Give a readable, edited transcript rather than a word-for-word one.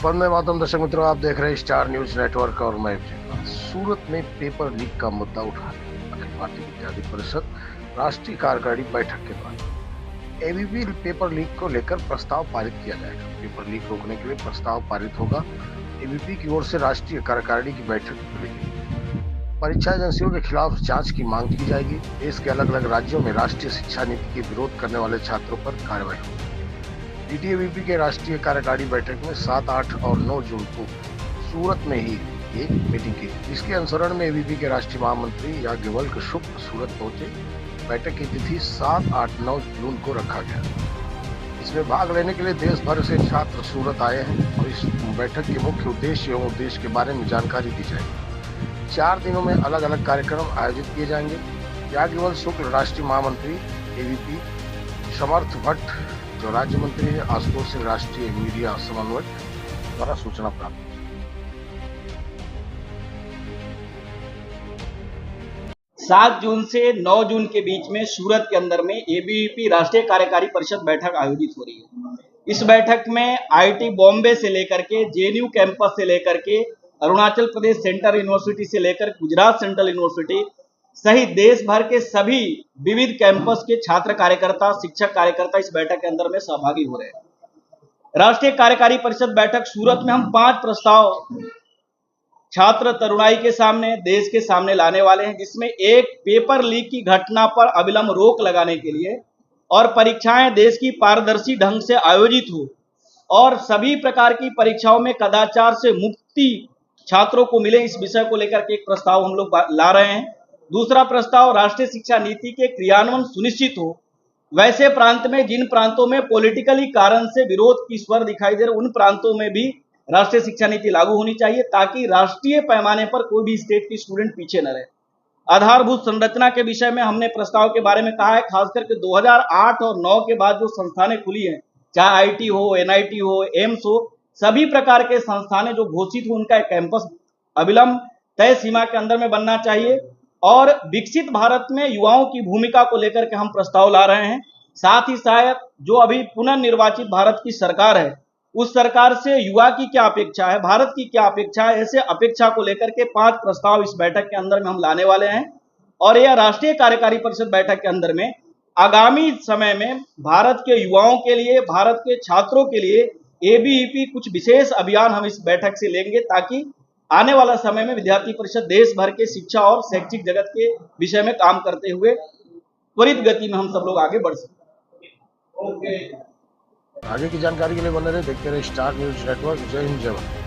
वंदे मातरम। दर्शक मित्रों, आप देख रहे हैं स्टार न्यूज नेटवर्क और मैं सूरत में पेपर लीक का मुद्दा उठा अखिल भारतीय विद्यार्थी परिषद राष्ट्रीय कार्यकारिणी बैठक के बाद एबीपी पेपर लीक को लेकर प्रस्ताव पारित किया जाएगा। पेपर लीक रोकने के लिए प्रस्ताव पारित होगा। एबीपी की ओर से राष्ट्रीय कार्यकारिणी की बैठक खुलेगी। परीक्षा एजेंसियों के खिलाफ जांच की मांग की जाएगी। देश के अलग अलग राज्यों में राष्ट्रीय शिक्षा नीति के विरोध करने वाले छात्रों पर कार्रवाई होगी। डीटीएबीपी के राष्ट्रीय कार्यकारिणी बैठक में 7, 8 और 9 जून को सूरत में ही एक मीटिंग की, जिसके अनुसरण में एबीपी के राष्ट्रीय महामंत्री याज्ञवल्क्य शुक्ल सूरत पहुंचे। बैठक की तिथि 7, 8, 9 जून को रखा गया। इसमें भाग लेने के लिए देश भर से छात्र सूरत आए हैं और इस बैठक के मुख्य उद्देश्य एवं उद्देश्य के बारे में जानकारी दी जाएगी। 4 दिनों में अलग अलग कार्यक्रम आयोजित किए जाएंगे। याज्ञवल्क्य शुक्ल राष्ट्रीय महामंत्री एबीपी, समर्थ भट्ट जो राज्य मंत्री है, आशुतोष सिंह राष्ट्रीय मीडिया समन्वयक द्वारा सूचना प्राप्त। 7 जून से 9 जून के बीच में सूरत के अंदर में एबीवीपी राष्ट्रीय कार्यकारी परिषद बैठक आयोजित हो रही है। इस बैठक में आईटी बॉम्बे से लेकर के, जेएनयू कैंपस से लेकर के, अरुणाचल प्रदेश सेंट्रल यूनिवर्सिटी से लेकर गुजरात सेंट्रल यूनिवर्सिटी सहित देश भर के सभी विविध कैंपस के छात्र कार्यकर्ता, शिक्षक कार्यकर्ता इस बैठक के अंदर में सहभागी हो रहे हैं। राष्ट्रीय कार्यकारी परिषद बैठक सूरत में हम 5 प्रस्ताव छात्र तरुणाई के सामने, देश के सामने लाने वाले हैं, जिसमें एक पेपर लीक की घटना पर अविलंब रोक लगाने के लिए और परीक्षाएं देश की पारदर्शी ढंग से आयोजित हो और सभी प्रकार की परीक्षाओं में कदाचार से मुक्ति छात्रों को मिले, इस विषय को लेकर के एक प्रस्ताव हम लोग ला रहे हैं। दूसरा प्रस्ताव, राष्ट्रीय शिक्षा नीति के क्रियान्वयन सुनिश्चित हो। वैसे प्रांत में, जिन प्रांतों में पॉलिटिकली कारण से विरोध की स्वर दिखाई दे रहे, उन प्रांतों में भी राष्ट्रीय शिक्षा नीति लागू होनी चाहिए, ताकि राष्ट्रीय पैमाने पर कोई भी स्टेट की स्टूडेंट पीछे न रहे। आधारभूत संरचना के विषय में हमने प्रस्ताव के बारे में कहा है, खास करके 2008 और 9 के बाद जो संस्थानें खुली हैं, चाहे आईटी हो, एनआईटी हो, एम्स हो, सभी प्रकार के संस्थानें जो घोषित हो, उनका कैंपस अविलंब तय सीमा के अंदर में बनना चाहिए। और विकसित भारत में युवाओं की भूमिका को लेकर के हम प्रस्ताव ला रहे हैं। साथ ही शायद जो अभी पुनर्निर्वाचित भारत की सरकार है, उस सरकार से युवा की क्या अपेक्षा है, भारत की क्या अपेक्षा है, ऐसे अपेक्षा को लेकर के 5 प्रस्ताव इस बैठक के अंदर में हम लाने वाले हैं। और यह राष्ट्रीय कार्यकारी परिषद बैठक के अंदर में आगामी समय में भारत के युवाओं के लिए, भारत के छात्रों के लिए एबीवीपी कुछ विशेष अभियान हम इस बैठक से लेंगे, ताकि आने वाला समय में विद्यार्थी परिषद देश भर के शिक्षा और शैक्षिक जगत के विषय में काम करते हुए त्वरित गति में हम सब लोग आगे बढ़ सकते हैं। आगे की जानकारी के लिए बने रहे, देखते रहे स्टार न्यूज नेटवर्क। जय हिंद, जय भारत।